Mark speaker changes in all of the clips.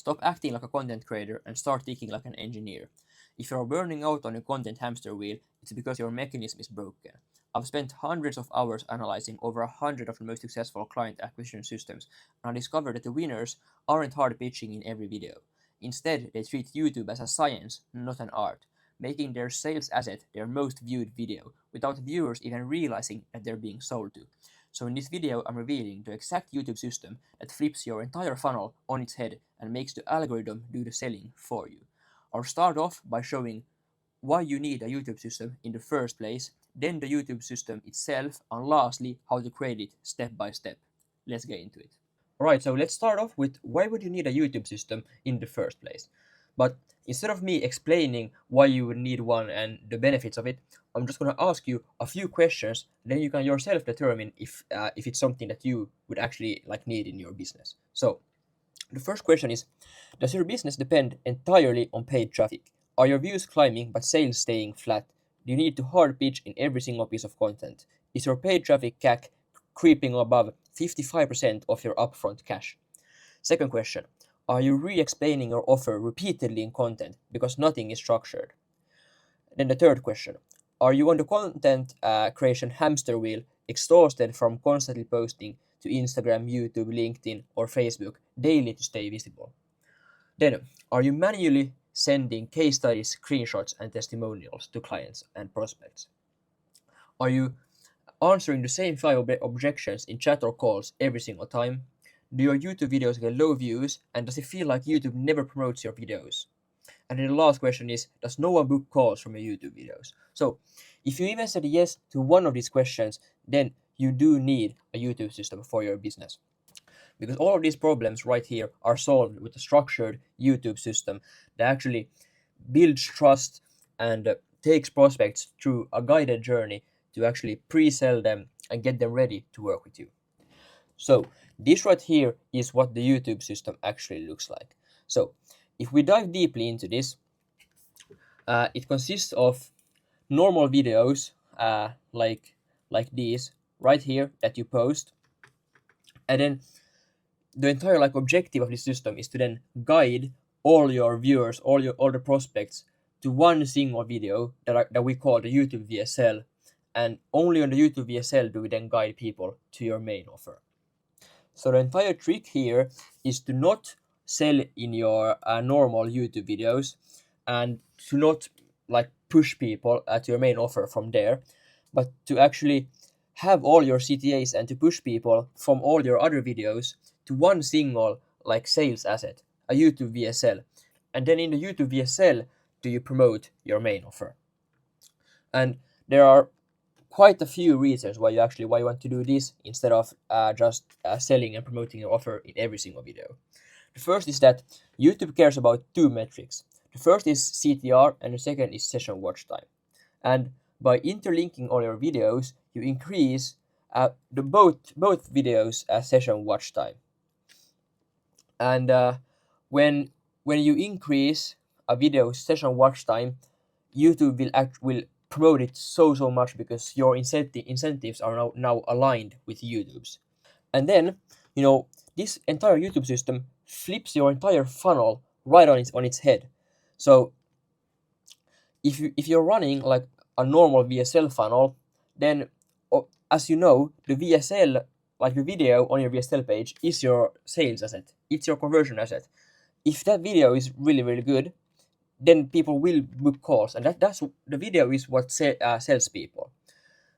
Speaker 1: Stop acting like a content creator and start thinking like an engineer. If you're burning out on your content hamster wheel, it's because your mechanism is broken. I've spent hundreds of hours analyzing over 100 of the most successful client acquisition systems, and I discovered that the winners aren't hard pitching in every video. Instead, they treat YouTube as a science, not an art, making their sales asset their most viewed video, without viewers even realizing that they're being sold to. So in this video, I'm revealing the exact YouTube system that flips your entire funnel on its head and makes the algorithm do the selling for you. I'll start off by showing why you need a YouTube system in the first place, then the YouTube system itself, and lastly, how to create it step by step. Let's get into it. Alright, so let's start off with why would you need a YouTube system in the first place? But instead of me explaining why you would need one and the benefits of it, I'm just going to ask you a few questions, then you can yourself determine if it's something that you would actually need in your business. So, the first question is, does your business depend entirely on paid traffic? Are your views climbing but sales staying flat? Do you need to hard pitch in every single piece of content? Is your paid traffic CAC creeping above 55% of your upfront cash? Second question, are you re-explaining your offer repeatedly in content because nothing is structured? Then the third question, are you on the content creation hamster wheel, exhausted from constantly posting to Instagram, YouTube, LinkedIn, or Facebook daily to stay visible? Then, are you manually sending case studies, screenshots, and testimonials to clients and prospects? Are you answering the same 5 objections in chat or calls every single time? Do your YouTube videos get low views, and does it feel like YouTube never promotes your videos? And then the last question is, does no one book calls from your YouTube videos? So, if you even said yes to one of these questions, then you do need a YouTube system for your business. Because all of these problems right here are solved with a structured YouTube system that actually builds trust and takes prospects through a guided journey to actually pre-sell them and get them ready to work with you. So this right here is what the YouTube system actually looks like. So if we dive deeply into this, it consists of normal videos like these right here that you post, and then the entire objective of this system is to then guide all your viewers, all the prospects to one single video that we call the YouTube VSL, and only on the YouTube VSL do we then guide people to your main offer. So the entire trick here is to not sell in your normal YouTube videos and to not push people to your main offer from there, but to actually have all your CTAs and to push people from all your other videos to one single sales asset, a YouTube VSL. And then in the YouTube VSL, do you promote your main offer? And there are quite a few reasons why you want to do this instead of just selling and promoting your offer in every single video. The first is that YouTube cares about two metrics. The first is CTR and the second is session watch time. And by interlinking all your videos, you increase both videos session watch time. And when you increase a video session watch time, YouTube will promote it so much because your incentives are now aligned with YouTube's. And then this entire YouTube system flips your entire funnel right on its head. So if you're running a normal VSL funnel, then as you know, the VSL, the video on your VSL page, is your sales asset. It's your conversion asset. If that video is really good, then people will book calls, and that's the video is what sells people.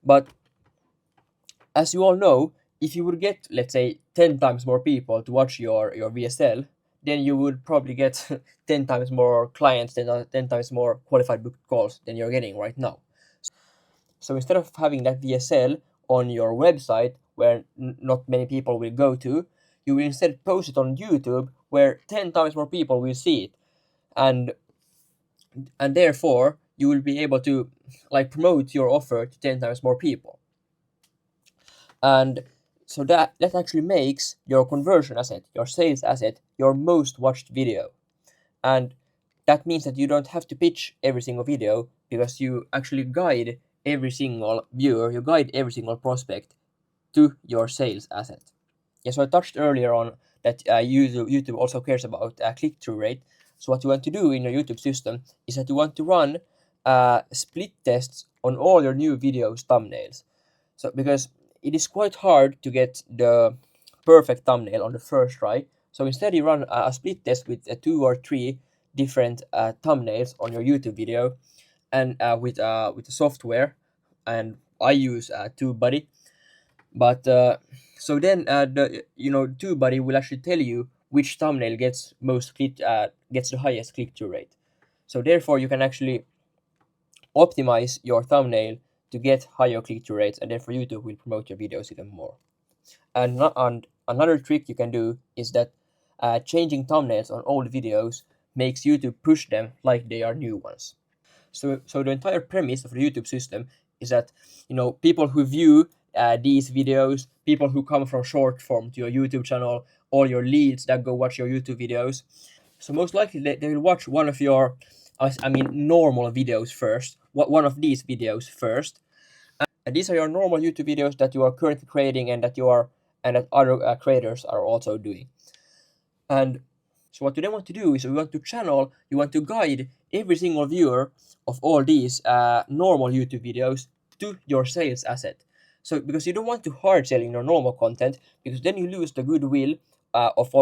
Speaker 1: But as you all know, if you would get, let's say, 10 times more people to watch your VSL, then you would probably get 10 times more clients, 10 times more qualified booked calls than you're getting right now. So instead of having that VSL on your website where not many people will go to, you will instead post it on YouTube where 10 times more people will see it. And therefore, you will be able to promote your offer to 10 times more people. And so that actually makes your conversion asset, your sales asset, your most watched video. And that means that you don't have to pitch every single video because you actually guide every single viewer, you guide every single prospect to your sales asset. Yeah, so I touched earlier on that YouTube also cares about click-through rate. So what you want to do in your YouTube system is that you want to run split tests on all your new videos thumbnails. So because it is quite hard to get the perfect thumbnail on the first try, so instead you run a split test with 2 or 3 different thumbnails on your YouTube video, and with the software, and I use TubeBuddy. But so then TubeBuddy will actually tell you which thumbnail gets gets the highest click-through rate. So therefore, you can actually optimize your thumbnail to get higher click-through rates, and therefore YouTube will promote your videos even more. And another trick you can do is that changing thumbnails on old videos makes YouTube push them like they are new ones. So the entire premise of the YouTube system is that people who view these videos, people who come from short form to your YouTube channel, all your leads that go watch your YouTube videos, so most likely they will watch one of your, normal videos first, one of these videos first, and these are your normal YouTube videos that you are currently creating and that other creators are also doing. And so what you then want to do is you want to guide every single viewer of all these normal YouTube videos to your sales asset. So because you don't want to hard sell in your normal content, because then you lose the goodwill of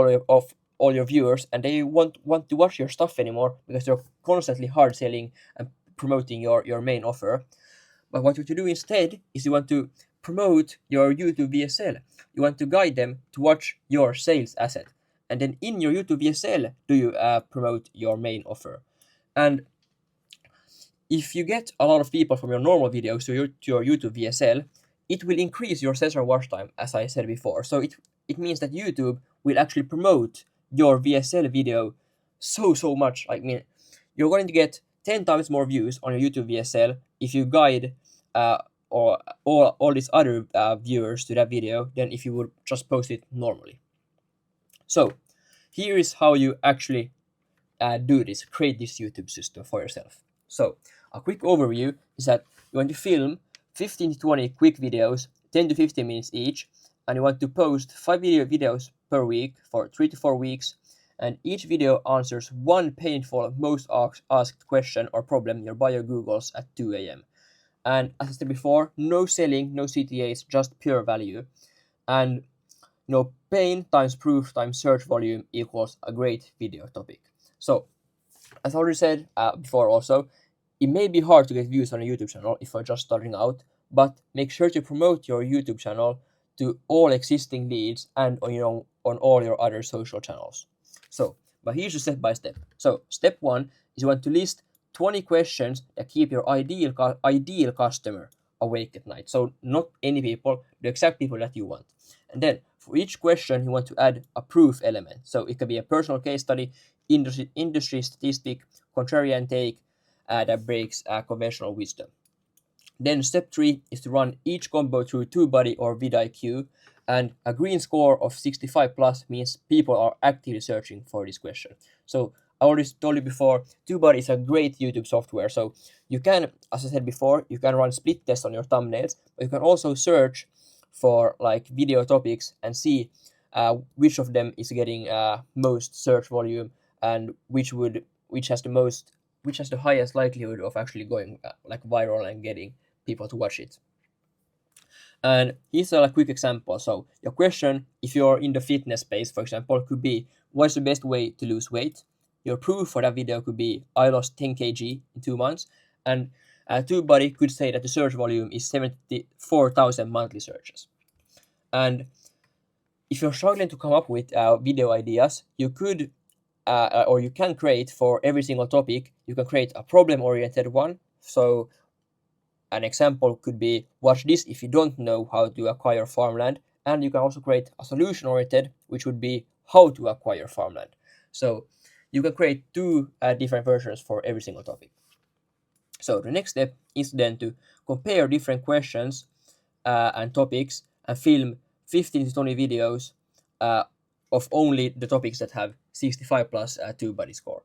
Speaker 1: all your viewers, and they won't want to watch your stuff anymore because you're constantly hard selling and promoting your main offer. But what you want to do instead is you want to promote your YouTube VSL. You want to guide them to watch your sales asset. And then in your YouTube VSL, do you promote your main offer? And if you get a lot of people from your normal videos to your YouTube VSL, it will increase your sensor watch time, as I said before. So it means that YouTube will actually promote your VSL video so much. I mean, you're going to get 10 times more views on your YouTube VSL if you guide or all these other viewers to that video than if you would just post it normally. So here is how you actually create this YouTube system for yourself. So a quick overview is that you want to film 15 to 20 quick videos, 10 to 15 minutes each, and you want to post 5 videos per week for 3 to 4 weeks, and each video answers one painful, most asked question or problem your buyer Googles at 2 a.m. And as I said before, no selling, no CTAs, just pure value. And pain times proof times search volume equals a great video topic. So, as I already said before also, it may be hard to get views on a YouTube channel if you're just starting out, but make sure to promote your YouTube channel to all existing leads and on all your other social channels. So, but here's the step by step. So, step 1 is you want to list 20 questions that keep your ideal customer awake at night. So, not any people, the exact people that you want. And then for each question, you want to add a proof element. So it can be a personal case study, industry statistic, contrarian take that breaks conventional wisdom. Then step 3 is to run each combo through TubeBuddy or vidIQ, and a green score of 65 plus means people are actively searching for this question. So I already told you before, TubeBuddy is a great YouTube software. So you can, as I said before, you can run split tests on your thumbnails, but you can also search for like video topics and see which of them is getting most search volume and which has the highest likelihood of actually going like viral and getting people to watch it. And here's a quick example. So your question, if you're in the fitness space, for example, could be, what's the best way to lose weight? Your proof for that video could be, I lost 10 kg in 2 months. And TubeBuddy could say that the search volume is 74,000 monthly searches. And if you're struggling to come up with video ideas, you could or you can create for every single topic, you can create a problem-oriented one. So an example could be, watch this if you don't know how to acquire farmland. And you can also create a solution-oriented, which would be how to acquire farmland. So you can create 2 different versions for every single topic. So the next step is then to compare different questions and topics and film 15 to 20 videos of only the topics that have 65 plus TubeBuddy score.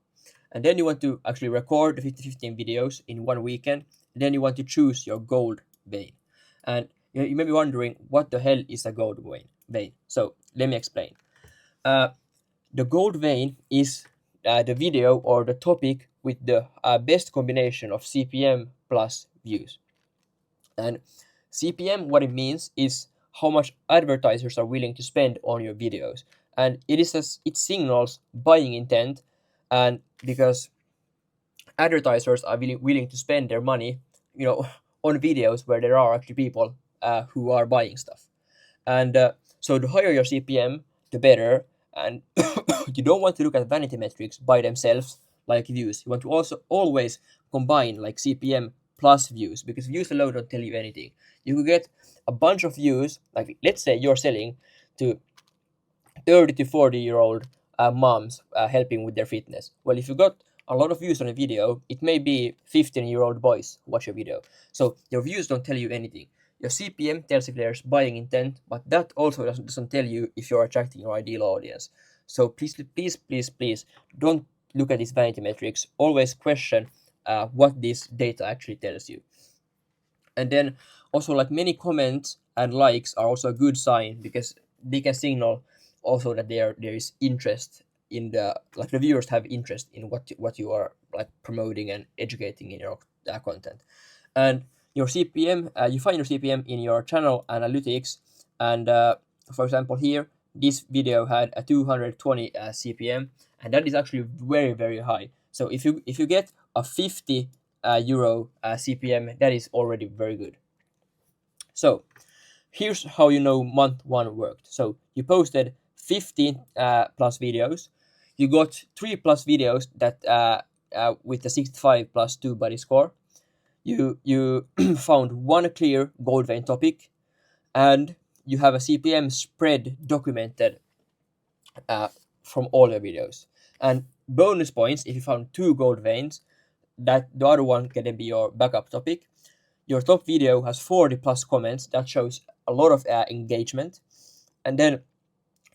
Speaker 1: And then you want to actually record the 15 videos in 1 weekend. And then you want to choose your gold vein. And you may be wondering, what the hell is a gold vein? So let me explain. The gold vein is the video or the topic with the best combination of CPM plus views. And CPM, what it means is how much advertisers are willing to spend on your videos, and it signals buying intent, and because advertisers are willing to spend their money, on videos where there are actually people who are buying stuff. And so the higher your CPM, the better. And you don't want to look at vanity metrics by themselves like views. You want to also always combine like CPM plus views, because views alone don't tell you anything. You could get a bunch of views, like let's say you're selling to 30 to 40-year-old moms helping with their fitness. Well, if you got a lot of views on a video, it may be 15-year-old boys watch your video. So your views don't tell you anything. Your CPM tells if there's buying intent, but that also doesn't tell you if you're attracting your ideal audience. So please don't look at these vanity metrics. Always question what this data actually tells you. And then also, like, many comments and likes are also a good sign, because they can signal also that there is interest in the viewers have interest in what you are like promoting and educating in your content. And your CPM, you find your CPM in your channel analytics. And for example, here this video had a 220 CPM, and that is actually very, very high. So if you get a 50 euro CPM, that is already very good. So here's how you know month one worked. So you posted 15 plus videos. You got 3 plus videos that with the 65 plus 2 body score. You found one clear gold vein topic, and you have a CPM spread documented from all your videos. And bonus points if you found 2 gold veins, that the other one can be your backup topic. Your top video has 40 plus comments, that shows a lot of engagement. And then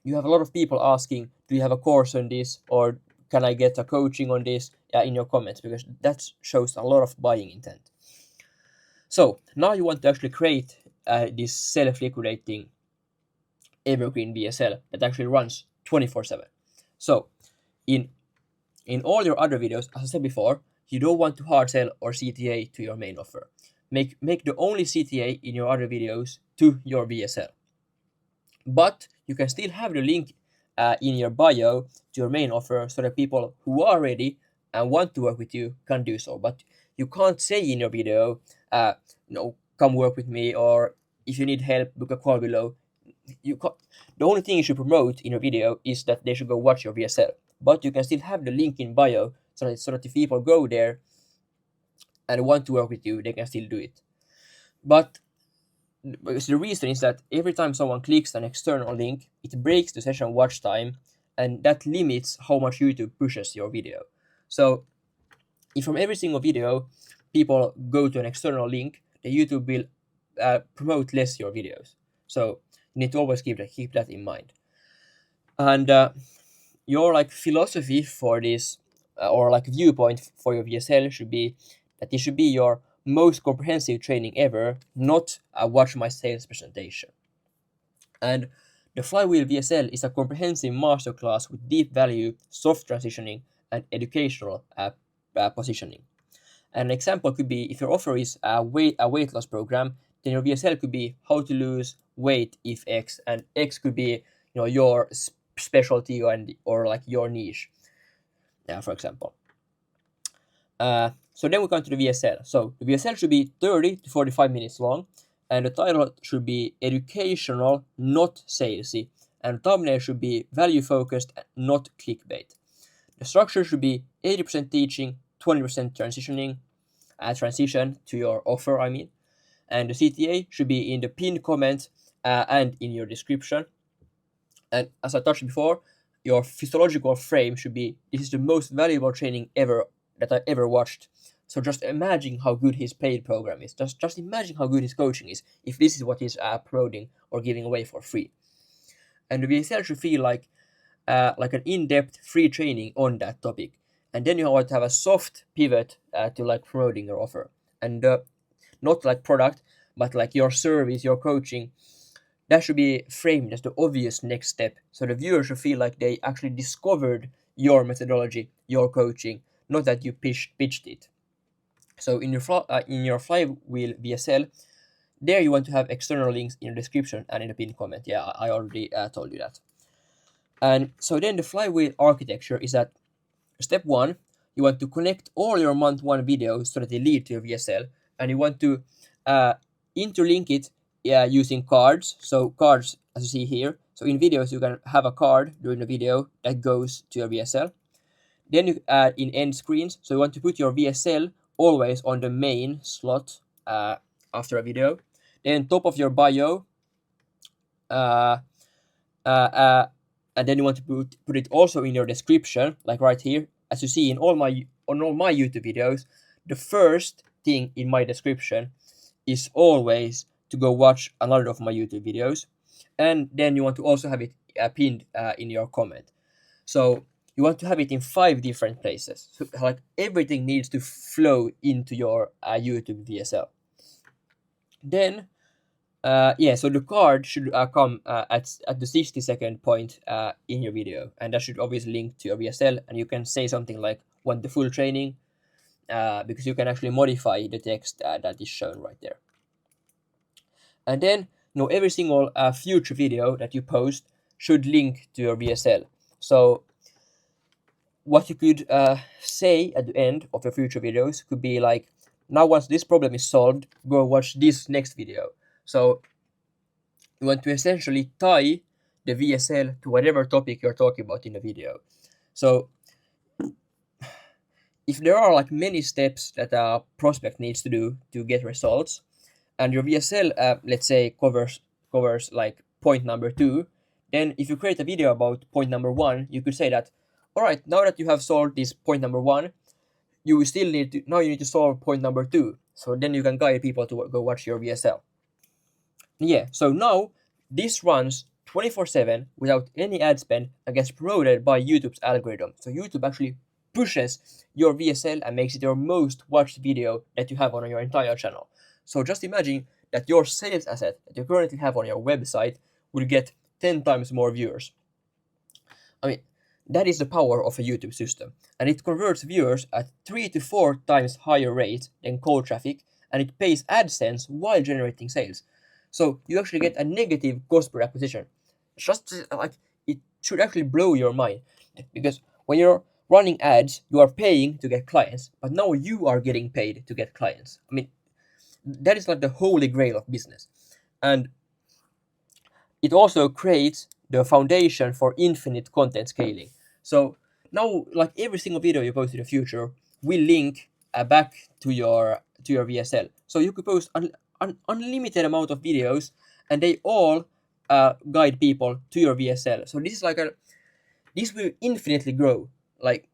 Speaker 1: you have a lot of people asking, do you have a course on this, or can I get a coaching on this in your comments, because that shows a lot of buying intent. So now you want to actually create this self-liquidating evergreen VSL that actually runs 24/7. So in all your other videos, as I said before, you don't want to hard sell or CTA to your main offer. Make the only CTA in your other videos to your VSL. But you can still have the link in your bio to your main offer, so that people who are ready and want to work with you can do so. But you can't say in your video, come work with me, or if you need help, book a call below. The only thing you should promote in your video is that they should go watch your VSL. But you can still have the link in bio, so that if people go there and want to work with you, they can still do it. But because the reason is that every time someone clicks an external link, it breaks the session watch time, and that limits how much YouTube pushes your video. So if from every single video people go to an external link, the YouTube will promote less your videos. So you need to always keep that in mind. And your like philosophy for this or like viewpoint for your VSL should be that it should be your most comprehensive training ever, not a watch my sales presentation. And the Flywheel VSL is a comprehensive masterclass with deep value, soft transitioning, and educational positioning. An example could be, if your offer is a weight loss program, then your VSL could be how to lose weight if X, and X could be your specialty or like your niche, for example. So then we come to the VSL. So the VSL should be 30 to 45 minutes long, and the title should be educational, not salesy, and the thumbnail should be value focused, not clickbait. The structure should be 80% teaching, 20% transition to your offer, and the CTA should be in the pinned comment and in your description. And as I touched before, your physiological frame should be, this is the most valuable training ever that I ever watched. So just imagine how good his paid program is. Just imagine how good his coaching is if this is what he's promoting or giving away for free. And the VSL should feel like an in-depth free training on that topic. And then you want to have a soft pivot to like promoting your offer. And not like product, but like your service, your coaching. that should be framed as the obvious next step. So the viewer should feel like they actually discovered your methodology, your coaching, not that you pitched it. So in your flywheel VSL, there you want to have external links in the description and in the pinned comment. Yeah, I already told you that. And so then the flywheel architecture is that step one, you want to connect all your month one videos so that they lead to your VSL, and you want to interlink it using cards. So cards, as you see here. So in videos, you can have a card during the video that goes to your VSL. Then you add in end screens. So you want to put your VSL always on the main slot after a video. Then top of your bio, uh, and then you want to put it also in your description, like right here. As you see on all my YouTube videos, the first thing in my description is always to go watch another of my YouTube videos, and then you want to also have it pinned in your comment. So you want to have it in 5 different places. So like everything needs to flow into your YouTube VSL. Then so the card should come at the 60-second point in your video, and that should obviously link to your VSL, and you can say something like want the full training, because you can actually modify the text that is shown right there. And then every single future video that you post should link to your VSL. So what you could say at the end of your future videos could be like, now once this problem is solved, go watch this next video. So you want to essentially tie the VSL to whatever topic you're talking about in the video. So if there are like many steps that a prospect needs to do to get results, and your VSL, let's say, covers like point number 2, then if you create a video about point number 1, you could say that, all right, now that you have solved this point number 1, you still need to solve point number 2. So then you can guide people to go watch your VSL. Yeah, so now this runs 24/7 without any ad spend and gets promoted by YouTube's algorithm. So YouTube actually pushes your VSL and makes it your most watched video that you have on your entire channel. So just imagine that your sales asset that you currently have on your website will get 10 times more viewers. I mean, that is the power of a YouTube system, and it converts viewers at 3 to 4 times higher rate than cold traffic, and it pays AdSense while generating sales. So you actually get a negative cost per acquisition. Just like, it should actually blow your mind, because when you're running ads, you are paying to get clients, but now you are getting paid to get clients. I mean, that is like the holy grail of business. And it also creates the foundation for infinite content scaling. So now, like, every single video you post in the future will link back to your VSL. So you could post an unlimited amount of videos, and they all guide people to your VSL. So this is like this will infinitely grow. Like,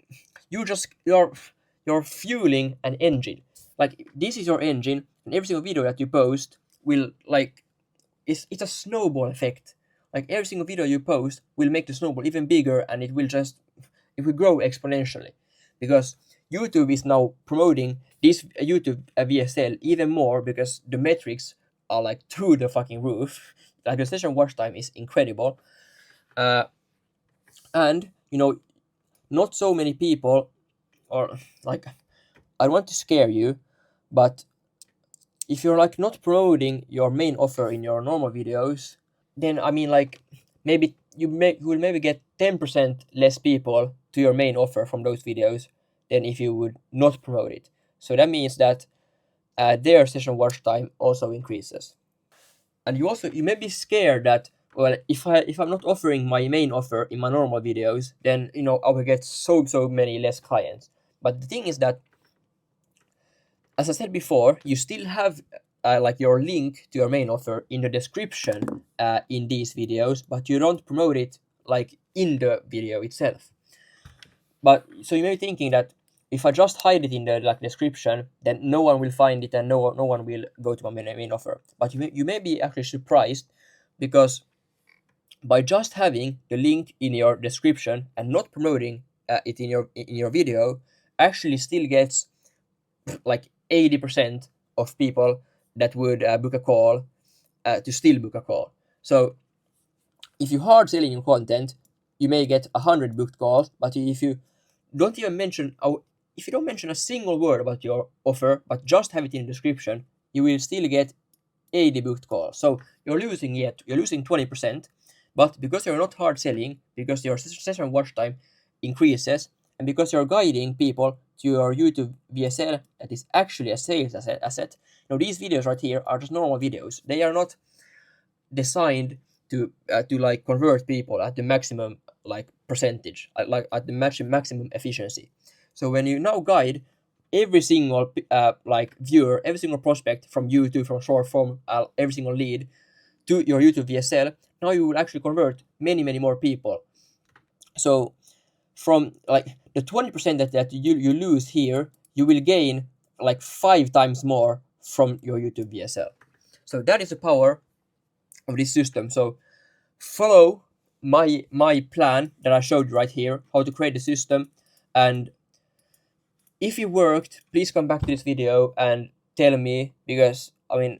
Speaker 1: you're fueling an engine. Like, this is your engine, and every single video that you post will, like, it's a snowball effect. Like, every single video you post will make the snowball even bigger, and it will grow exponentially, because YouTube is now promoting this YouTube VSL even more, because the metrics are like through the fucking roof. Like, the session watch time is incredible, and not so many people, or like, I want to scare you, but if you're like not promoting your main offer in your normal videos, then I mean, like, maybe you will maybe get 10% less people to your main offer from those videos than if you would not promote it. So that means that their session watch time also increases. And you may be scared that, well, if I'm not offering my main offer in my normal videos, then I will get so many less clients. But the thing is that, as I said before, you still have like your link to your main offer in the description in these videos, but you don't promote it like in the video itself. But so you may be thinking that if I just hide it in the description, then no one will find it and no one will go to my main offer. But you may be actually surprised, because by just having the link in your description and not promoting it in your video, actually still gets like 80% of people that would book a call to still book a call. So if you hard selling your content, you may get 100 booked calls, but if you don't even mention if you don't mention a single word about your offer, but just have it in the description, you will still get 80 booked calls. So you're losing 20%, but because you're not hard selling, because your session watch time increases, and because you're guiding people to your YouTube VSL that is actually a sales asset. Now these videos right here are just normal videos. They are not designed to like convert people at the maximum like percentage, like at the maximum efficiency. So when you now guide every single like viewer, every single prospect from YouTube, from short form, every single lead to your YouTube VSL, now you will actually convert many more people. So from like the 20% that you lose here, you will gain like 5 times more from your YouTube VSL. So that is the power of this system. So follow my plan that I showed you right here, how to create the system. And if it worked, please come back to this video and tell me, because I mean,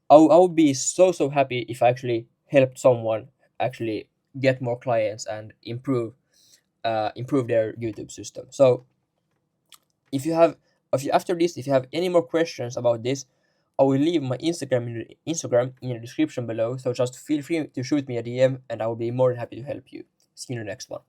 Speaker 1: I would be so happy if I actually helped someone actually get more clients and improve their YouTube system. So if you have any more questions about this, I will leave my Instagram in the description below. So just feel free to shoot me a DM, and I will be more than happy to help you. See you in the next one.